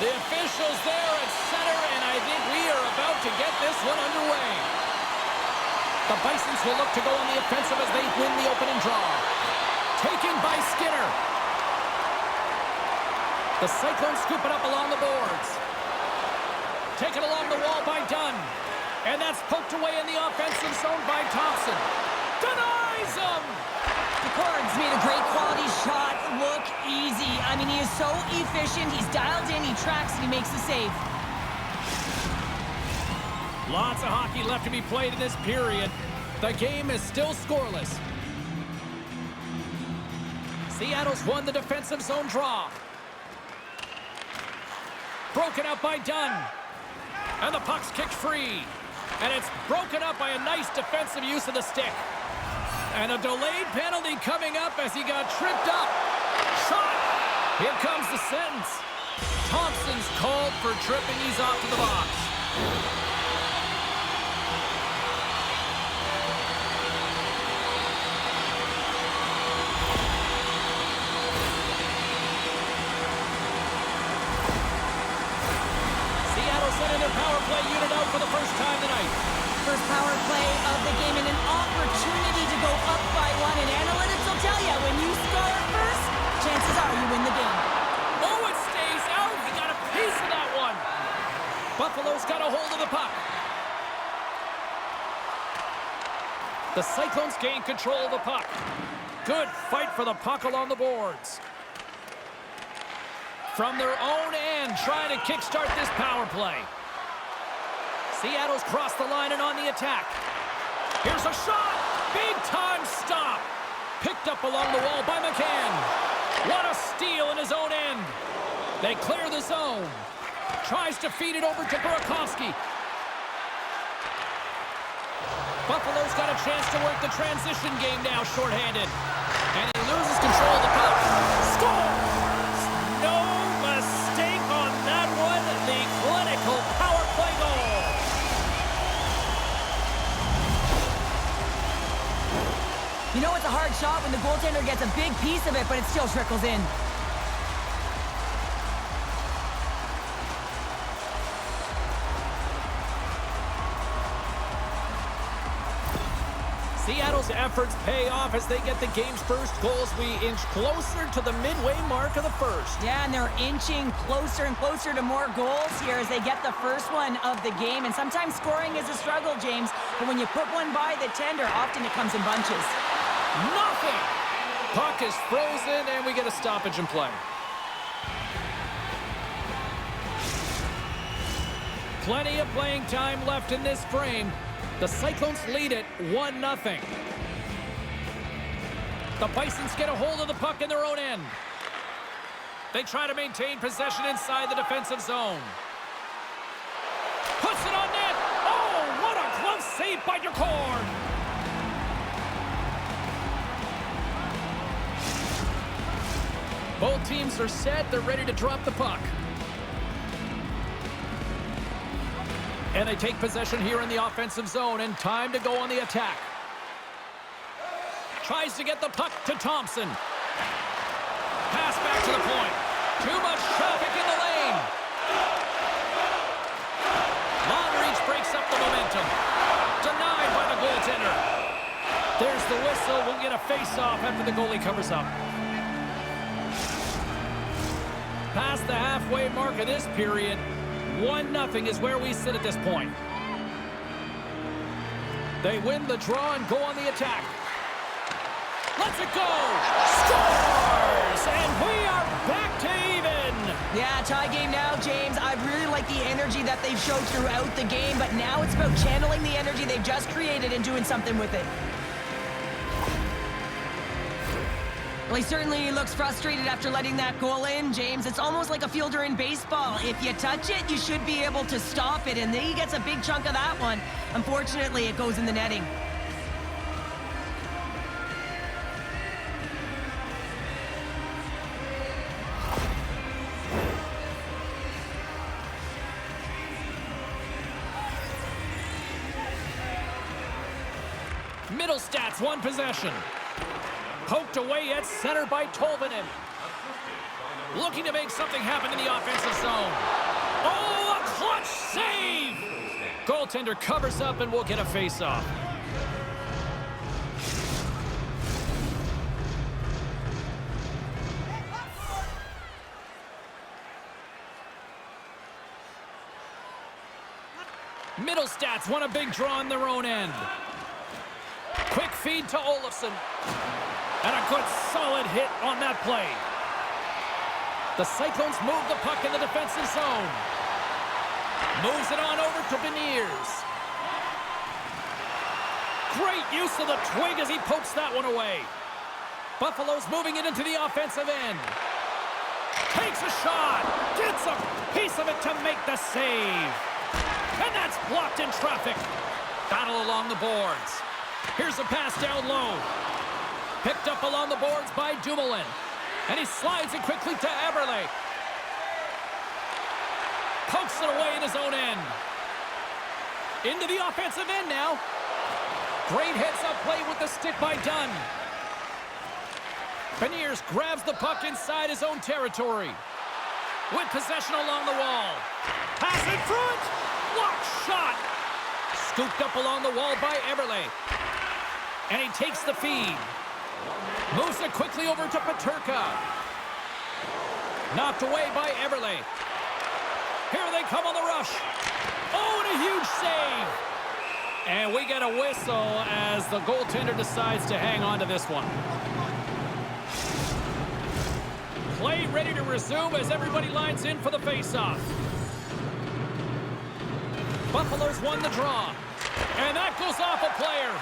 The officials there at center, and I think we are about to get this one underway. The Bisons will look to go on the offensive as they win the opening draw. Taken by Skinner. The Cyclones scoop it up along the boards. Taken along the wall by Dunn. And that's poked away in the offensive zone by Thompson. Denies him! Cords made a great quality shot look easy. I mean, he is so efficient. He's dialed in, he tracks, and he makes the save. Lots of hockey left to be played in this period. The game is still scoreless. Seattle's won the defensive zone draw. Broken up by Dunn. And the puck's kicked free. And it's broken up by a nice defensive use of the stick. And a delayed penalty coming up as he got tripped up. Shot! Here comes the sentence. Thompson's called for tripping. He's off to the box. Seattle sending their power play unit out for the first time tonight. First power play of the game and an opportunity to go up by one. And analytics will tell you, when you score first, chances are you win the game. Oh, it stays out. He got a piece of that one. Buffalo's got a hold of the puck. The Cyclones gain control of the puck. Good fight for the puck along the boards. From their own end, trying to kickstart this power play. Seattle's crossed the line and on the attack. Here's a shot! Big-time stop! Picked up along the wall by McCann. What a steal in his own end. They clear the zone. Tries to feed it over to Burakovsky. Buffalo's got a chance to work the transition game now, shorthanded. And he loses control of the puck. Scores! No mistake on that one. The clinical power play goal. You know it's a hard shot when the goaltender gets a big piece of it, but it still trickles in. Seattle's efforts pay off as they get the game's first goals. We inch closer to the midway mark of the first. Yeah, and they're inching closer and closer to more goals here as they get the first one of the game. And sometimes scoring is a struggle, James, but when you put one by the tender, often it comes in bunches. Nothing! Puck is frozen, and we get a stoppage in play. Plenty of playing time left in this frame. The Cyclones lead it 1-0. The Bisons get a hold of the puck in their own end. They try to maintain possession inside the defensive zone. Puts it on net! Oh, what a close save by Decord! Both teams are set. They're ready to drop the puck. And they take possession here in the offensive zone, and time to go on the attack. Tries to get the puck to Thompson. Pass back to the point. Too much traffic in the lane. Long reach breaks up the momentum. Denied by the goaltender. There's the whistle. We'll get a face-off after the goalie covers up. Past the halfway mark of this period, 1-0 is where we sit at this point. They win the draw and go on the attack. Lets it go! Scores! And we are back to even! Yeah, tie game now, James. I really like the energy that they've showed throughout the game, but now it's about channeling the energy they've just created and doing something with it. Well, he certainly looks frustrated after letting that goal in, James. It's almost like a fielder in baseball. If you touch it, you should be able to stop it, and then he gets a big chunk of that one. Unfortunately, it goes in the netting. Middle stats, one possession. Poked away at center by Tolvanen. looking to make something happen in the offensive zone. Oh, a clutch save! Goaltender covers up and we'll get a face-off. Middle Stats won a big draw on their own end. Quick feed to Olofsson. And a good solid hit on that play. The Cyclones move the puck in the defensive zone. Moves it on over to Beniers. Great use of the twig as he pokes that one away. Buffalo's moving it into the offensive end. Takes a shot. Gets a piece of it to make the save. And that's blocked in traffic. Battle along the boards. Here's a pass down low. Picked up along the boards by Dumoulin. And he slides it quickly to Eberle. Pokes it away in his own end. Into the offensive end now. Great heads-up play with the stick by Dunn. Beniers grabs the puck inside his own territory. With possession along the wall. Pass in front. Blocked shot. Scooped up along the wall by Eberle. And he takes the feed. Moves it quickly over to Peterka. Knocked away by Eberle. Here they come on the rush. Oh, and a huge save. And we get a whistle as the goaltender decides to hang on to this one. Play ready to resume as everybody lines in for the face-off. Buffalo's won the draw. And that goes off a player.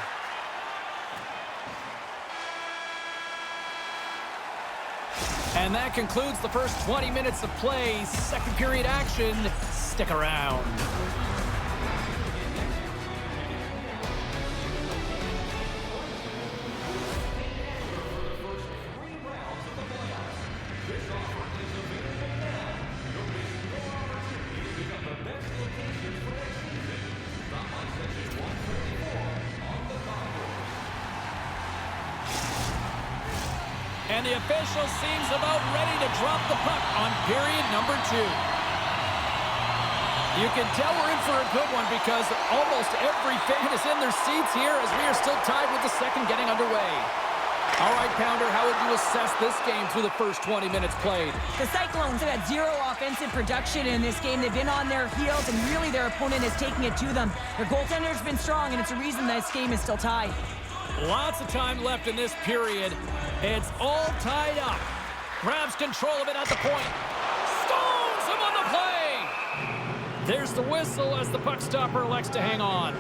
And that concludes the first 20 minutes of play. Second period action. Stick around. And the official seems about ready to drop the puck on period number 2. You can tell we're in for a good one because almost every fan is in their seats here as we are still tied with the second getting underway. All right, Pounder, how would you assess this game through the first 20 minutes played? The Cyclones have had zero offensive production in this game. They've been on their heels, and really their opponent is taking it to them. Their goaltender's been strong, and it's a reason this game is still tied. Lots of time left in this period. It's all tied up. Grabs control of it at the point. Stones him on the play. There's the whistle as the puck stopper elects to hang on.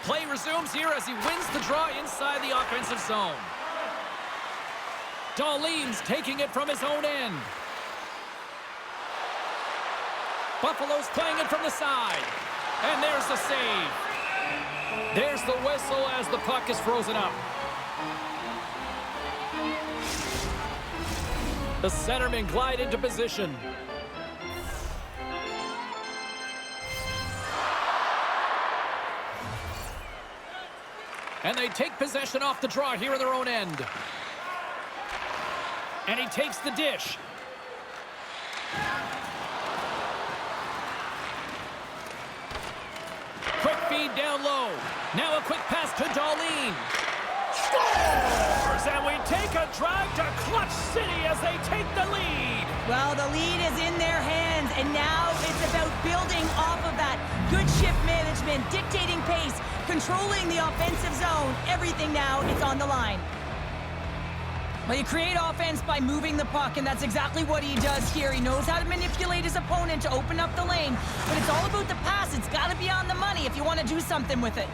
Play resumes here as he wins the draw inside the offensive zone. Dahlin's taking it from his own end. Buffalo's playing it from the side. And there's the save. There's the whistle as the puck is frozen up. The centermen glide into position. And they take possession off the draw here in their own end. And he takes the dish. Quick feed down low. Now a quick pass to Dahlin. Scores! And we take a drive to Clutch City as they take the lead. Well, the lead is in their hands, and now it's about building off of that. Good shift management, dictating pace, controlling the offensive zone. Everything now is on the line. Well, you create offense by moving the puck, and that's exactly what he does here. He knows how to manipulate his opponent to open up the lane, but it's all about the pass. It's got to be on the money if you want to do something with it.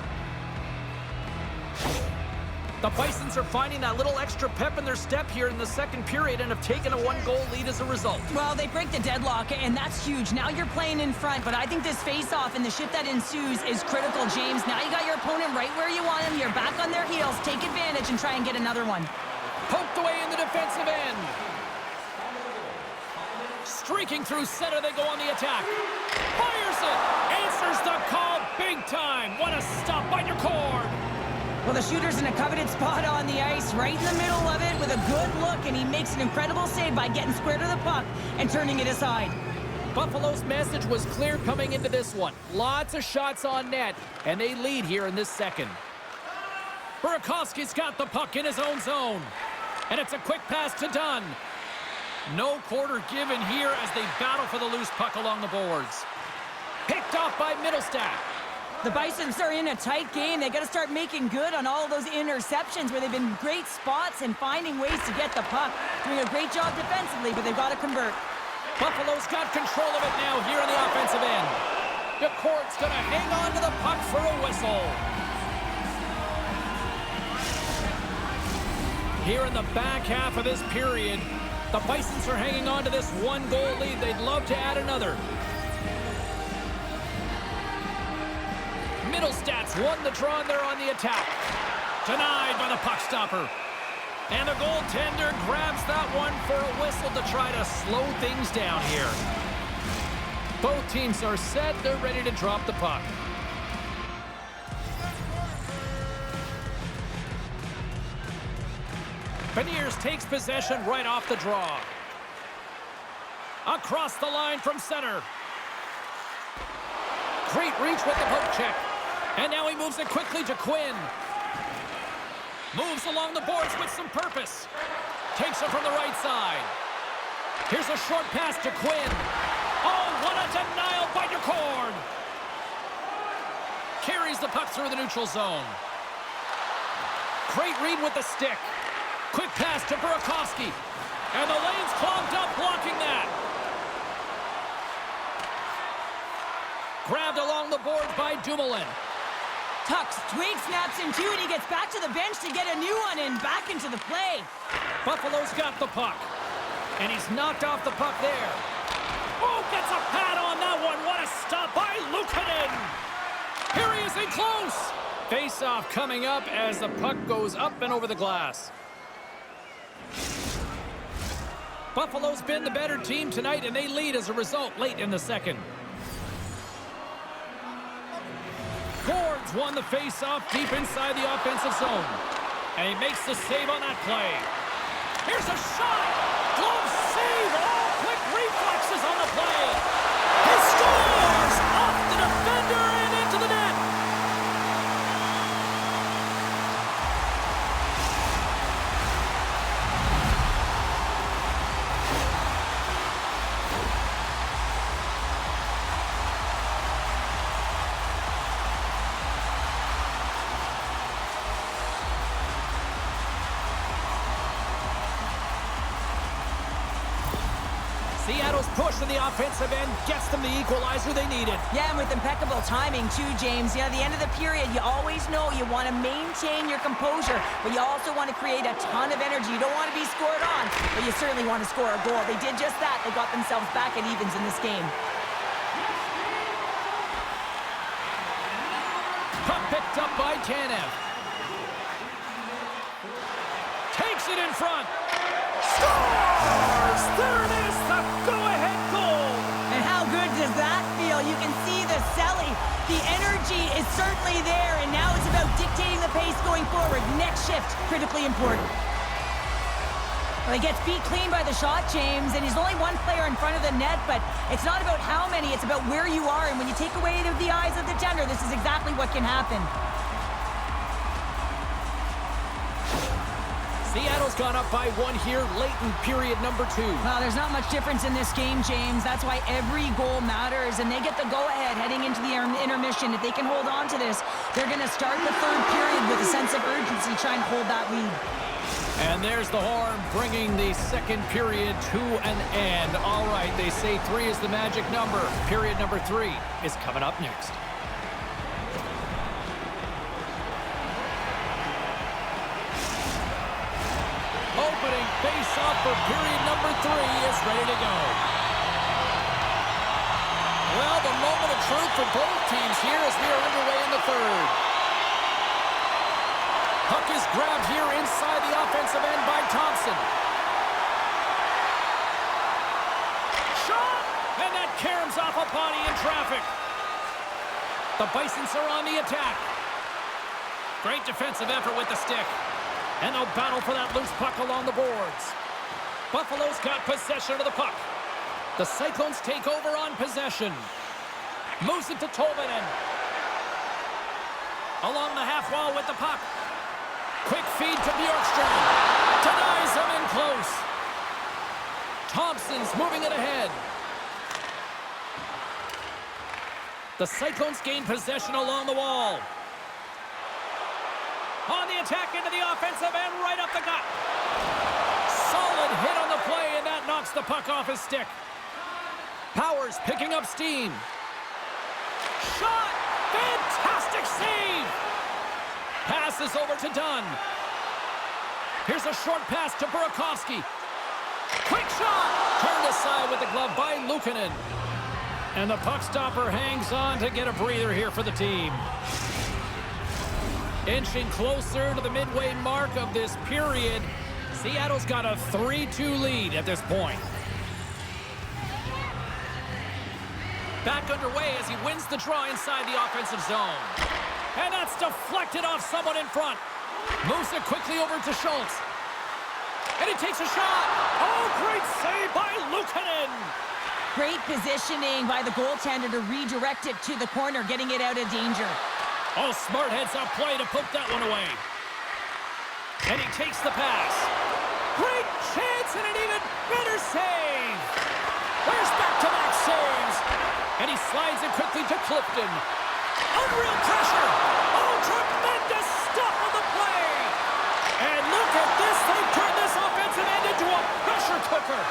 The Bisons are finding that little extra pep in their step here in the second period and have taken a one-goal lead as a result. Well, they break the deadlock, and that's huge. Now you're playing in front, but I think this face-off and the shift that ensues is critical, James. Now you got your opponent right where you want him. You're back on their heels. Take advantage and try and get another one. Poked away in the defensive end. Streaking through center, they go on the attack. Fires it! Answers the call big time. What a stop by your cord. Well, the shooter's in a coveted spot on the ice, right in the middle of it with a good look, and he makes an incredible save by getting square to the puck and turning it aside. Buffalo's message was clear coming into this one. Lots of shots on net, and they lead here in this second. Burakovsky's got the puck in his own zone, and it's a quick pass to Dunn. No quarter given here as they battle for the loose puck along the boards. Picked off by Middlestat. The Bisons are in a tight game. They got to start making good on all of those interceptions where they've been in great spots and finding ways to get the puck. Doing a great job defensively, but they've got to convert. Buffalo's got control of it now here in the offensive end. DeCourt's going to hang on to the puck for a whistle. Here in the back half of this period, the Bisons are hanging on to this one-goal lead. They'd love to add another. Middlestat's won the draw, and they're on the attack. Denied by the puck stopper. And the goaltender grabs that one for a whistle to try to slow things down here. Both teams are set. They're ready to drop the puck. Beniers takes possession right off the draw. Across the line from center. Great reach with the poke check. And now he moves it quickly to Quinn. Moves along the boards with some purpose. Takes it from the right side. Here's a short pass to Quinn. Oh, what a denial by DeCourt. Carries the puck through the neutral zone. Great read with the stick. Quick pass to Burakovsky. And the lane's clogged up, blocking that. Grabbed along the board by Dumoulin. Tucks, Twig snaps in two, and he gets back to the bench to get a new one and back into the play. Buffalo's got the puck. And he's knocked off the puck there. Oh, gets a pad on that one. What a stop by Luukkonen. Here he is in close. Face-off coming up as the puck goes up and over the glass. Buffalo's been the better team tonight, and they lead as a result late in the second. Gord's won the face-off deep inside the offensive zone. And he makes the save on that play. Here's a shot! Glove save! All quick reflexes on the play. He scores! Off the defender and into the net! Seattle's push in the offensive end gets them the equalizer they needed. Yeah, and with impeccable timing, too, James. You know, at the end of the period, you always know you want to maintain your composure, but you also want to create a ton of energy. You don't want to be scored on, but you certainly want to score a goal. They did just that. They got themselves back at evens in this game. Puck picked up by Tanev. Takes it in front. Scores! There it is, the go-ahead goal! And how good does that feel? You can see the Selly. The energy is certainly there, and now it's about dictating the pace going forward. Next shift, critically important. Well, he gets beat clean by the shot, James, and he's only one player in front of the net, but it's not about how many, it's about where you are, and when you take away the eyes of the tender, this is exactly what can happen. Seattle's gone up by one here late in period number 2. Well, there's not much difference in this game, James. That's why every goal matters, and they get the go-ahead heading into the intermission. If they can hold on to this, they're going to start the third period with a sense of urgency, trying to hold that lead. And there's the horn, bringing the second period to an end. All right, they say 3 is the magic number. Period number 3 is coming up next. face-off for period number 3 is ready to go. Well, the moment of truth for both teams here as we are underway in the third. Puck is grabbed here inside the offensive end by Thompson. Shot! And that caroms off a body in traffic. The Bisons are on the attack. Great defensive effort with the stick. And they'll battle for that loose puck along the boards. Buffalo's got possession of the puck. The Cyclones take over on possession. Moves it to Tolvanen. Along the half wall with the puck. Quick feed to Bjorkstrand. Denies him in close. Thompson's moving it ahead. The Cyclones gain possession along the wall. On the attack into the offensive end, right up the gut. Solid hit on the play, and that knocks the puck off his stick. Powers picking up steam. Shot! Fantastic save! Passes over to Dunn. Here's a short pass to Burakovsky. Quick shot! Turned aside with the glove by Luukkonen. And the puck stopper hangs on to get a breather here for the team. Inching closer to the midway mark of this period. Seattle's got a 3-2 lead at this point. Back underway as he wins the draw inside the offensive zone. And that's deflected off someone in front. Moves it quickly over to Schultz. And he takes a shot. Oh, great save by Luukkonen. Great positioning by the goaltender to redirect it to the corner, getting it out of danger. Oh, smart heads-up play to put that one away. And he takes the pass. Great chance and an even better save. There's back-to-back saves. And he slides it quickly to Clifton. Unreal pressure. Oh, tremendous stop on the play. And look at this. They've turned this offensive end into a pressure cooker.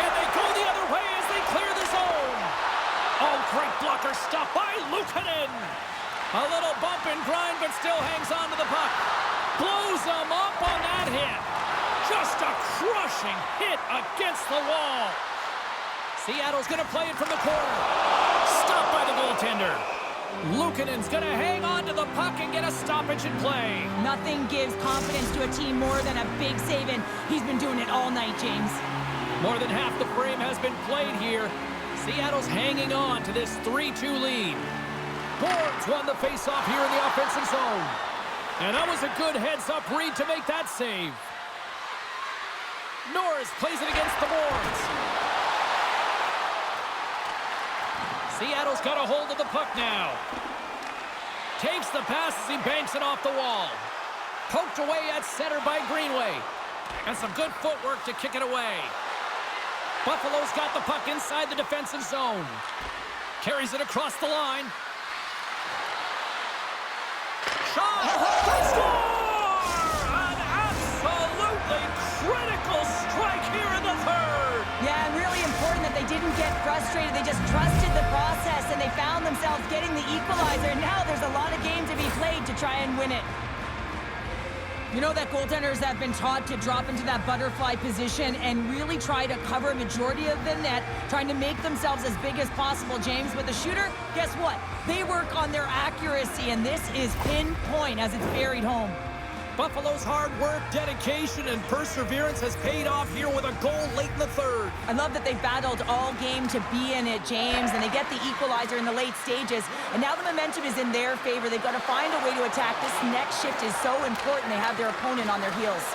And they go the other way as they clear the zone. Oh, great blocker stop by Luukkonen. A little bump and grind, but still hangs on to the puck. Blows him up on that hit. Just a crushing hit against the wall. Seattle's going to play it from the corner. Stopped by the goaltender. Luukkonen's going to hang on to the puck and get a stoppage in play. Nothing gives confidence to a team more than a big save, and he's been doing it all night, James. More than half the frame has been played here. Seattle's hanging on to this 3-2 lead. Boards won the faceoff here in the offensive zone. And that was a good heads-up read to make that save. Norris plays it against the boards. Seattle's got a hold of the puck now. Takes the pass as he banks it off the wall. Poked away at center by Greenway. And some good footwork to kick it away. Buffalo's got the puck inside the defensive zone. Carries it across the line. Shot! They score! An absolutely critical strike here in the third. Yeah, and really important that they didn't get frustrated. They just trusted the process, and they found themselves getting the equalizer. Now there's a lot of game to be played to try and win it. You know that goaltenders have been taught to drop into that butterfly position and really try to cover a majority of the net, trying to make themselves as big as possible, James. With the shooter, guess what? They work on their accuracy, and this is pinpoint as it's buried home. Buffalo's hard work, dedication, and perseverance has paid off here with a goal late in the third. I love that they battled all game to be in it, James, and they get the equalizer in the late stages, and now the momentum is in their favor. They've got to find a way to attack. This next shift is so important. They have their opponent on their heels.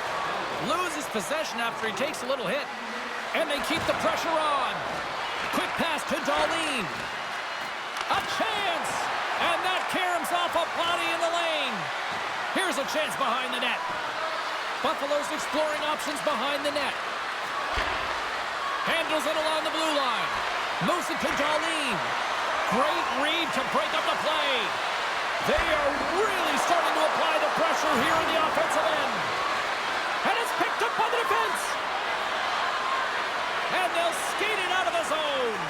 Loses possession after he takes a little hit, and they keep the pressure on. Quick pass to Darlene. A chance, and that caroms off a body in the lane. Here's a chance behind the net. Buffalo's exploring options behind the net. Handles it along the blue line. Moves it to Darlene. Great read to break up the play. They are really starting to apply the pressure here in the offensive end. And it's picked up by the defense. And they'll skate it out of the zone.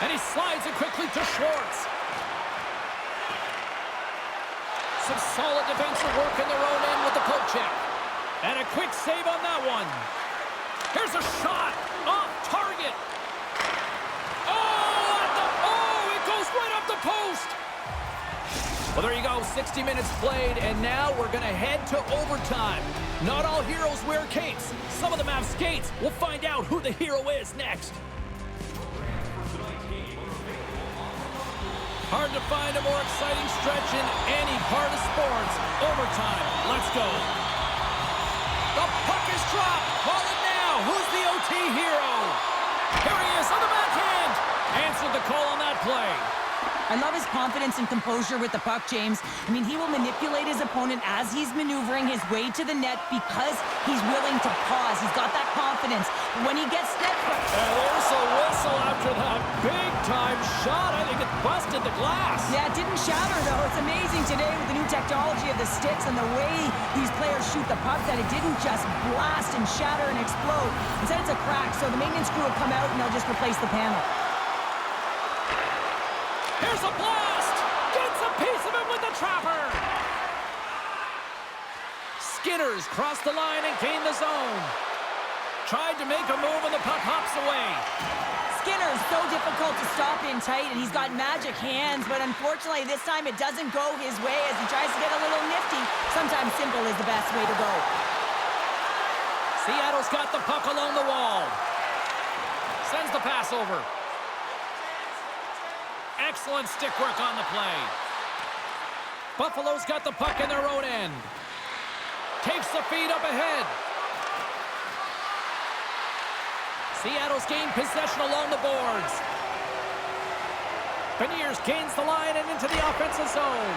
And he slides it quickly to Schwartz. Some solid defensive work in their own end with the poke check. And a quick save on that one. Here's a shot. Off target. Oh, it goes right up the post. Well, there you go. 60 minutes played, and now we're going to head to overtime. Not all heroes wear capes. Some of them have skates. We'll find out who the hero is next. Hard to find a more exciting stretch in any part of sports. Overtime. Let's go. The puck is dropped. Call it now. Who's the OT hero? Here he is on the backhand. Answered the call on that play. I love his confidence and composure with the puck, James. I mean, he will manipulate his opponent as he's maneuvering his way to the net because he's willing to pause. He's got that confidence. But when he gets net... And there's a whistle after that big-time shot. I think it busted the glass. Yeah, it didn't shatter, though. It's amazing today with the new technology of the sticks and the way these players shoot the puck that it didn't just blast and shatter and explode. Instead, it's a crack, so the maintenance crew will come out and they'll just replace the panel. Here's a blast! Gets a piece of it with the trapper! Skinners cross the line and gain the zone. Tried to make a move and the puck hops away. Skinner's so difficult to stop in tight, and he's got magic hands, but unfortunately this time it doesn't go his way as he tries to get a little nifty. Sometimes simple is the best way to go. Seattle's got the puck along the wall. Sends the pass over. Excellent stick work on the play. Buffalo's got the puck in their own end. Takes the feed up ahead. Seattle's gained possession along the boards. Beniers gains the line and into the offensive zone.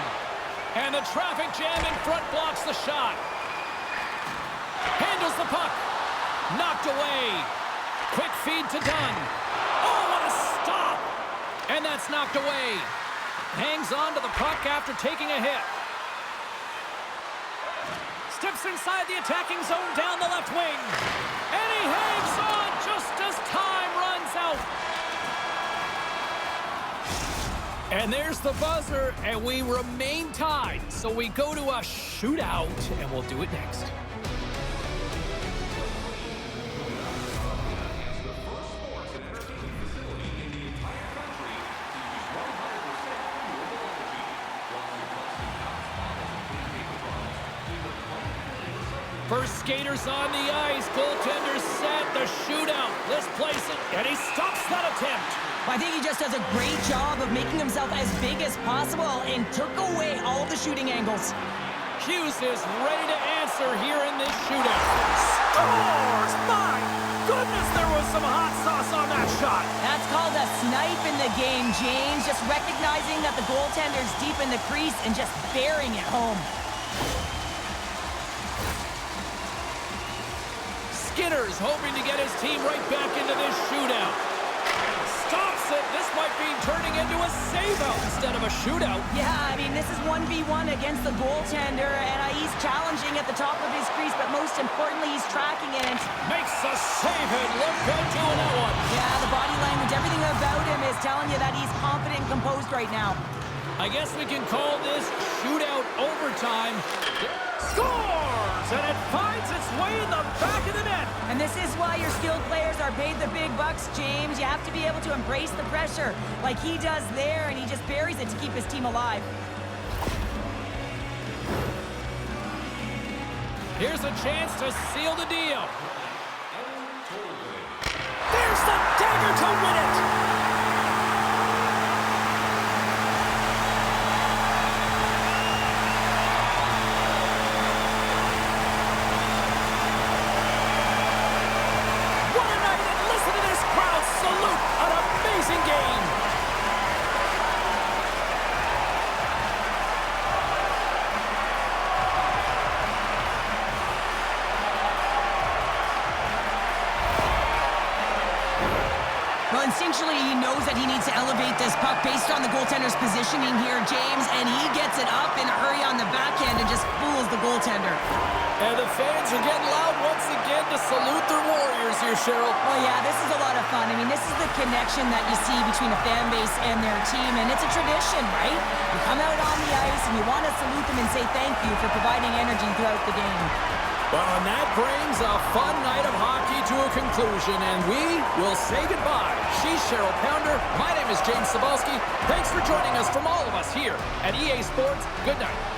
And the traffic jam in front blocks the shot. Handles the puck. Knocked away. Quick feed to Dunn. Oh, what a stop! And that's knocked away. Hangs on to the puck after taking a hit. Steps inside the attacking zone down the left wing. And he hangs on just as time runs out. And there's the buzzer, and we remain tied. So we go to a shootout, and we'll do it next. First skaters on the ice. Goaltender set. The shootout. Let's place it. And he stops that attempt. I think he just does a great job of making himself as big as possible and took away all the shooting angles. Hughes is ready to answer here in this shootout. Scores! My goodness, there was some hot sauce on that shot. That's called a snipe in the game, James. Just recognizing that the goaltender's deep in the crease and just bearing it home. Skinner's hoping to get his team right back into this shootout. Stops it. This might be turning into a save-out instead of a shootout. Yeah, I mean, this is 1v1 against the goaltender, and he's challenging at the top of his crease, but most importantly, he's tracking it. Makes a save and look good doing that one. Yeah, the body language, everything about him is telling you that he's confident and composed right now. I guess we can call this shootout overtime. Scores! And it finds its way in the back of the net. And this is why your skilled players are paid the big bucks, James. You have to be able to embrace the pressure like he does there, and he just buries it to keep his team alive. Here's a chance to seal the deal. There's the dagger to win it. Instinctually, he knows that he needs to elevate this puck based on the goaltender's positioning here, James, and he gets it up in a hurry on the backhand and just fools the goaltender. And the fans are getting loud once again to salute their Warriors here, Cheryl. Oh, yeah, this is a lot of fun. I mean, this is the connection that you see between a fan base and their team, and it's a tradition, right? You come out on the ice and you want to salute them and say thank you for providing energy throughout the game. Well, and that brings a fun night of hockey to a conclusion, and we will say goodbye. She's Cheryl Pounder. My name is James Cebulski. Thanks for joining us from all of us here at EA Sports. Good night.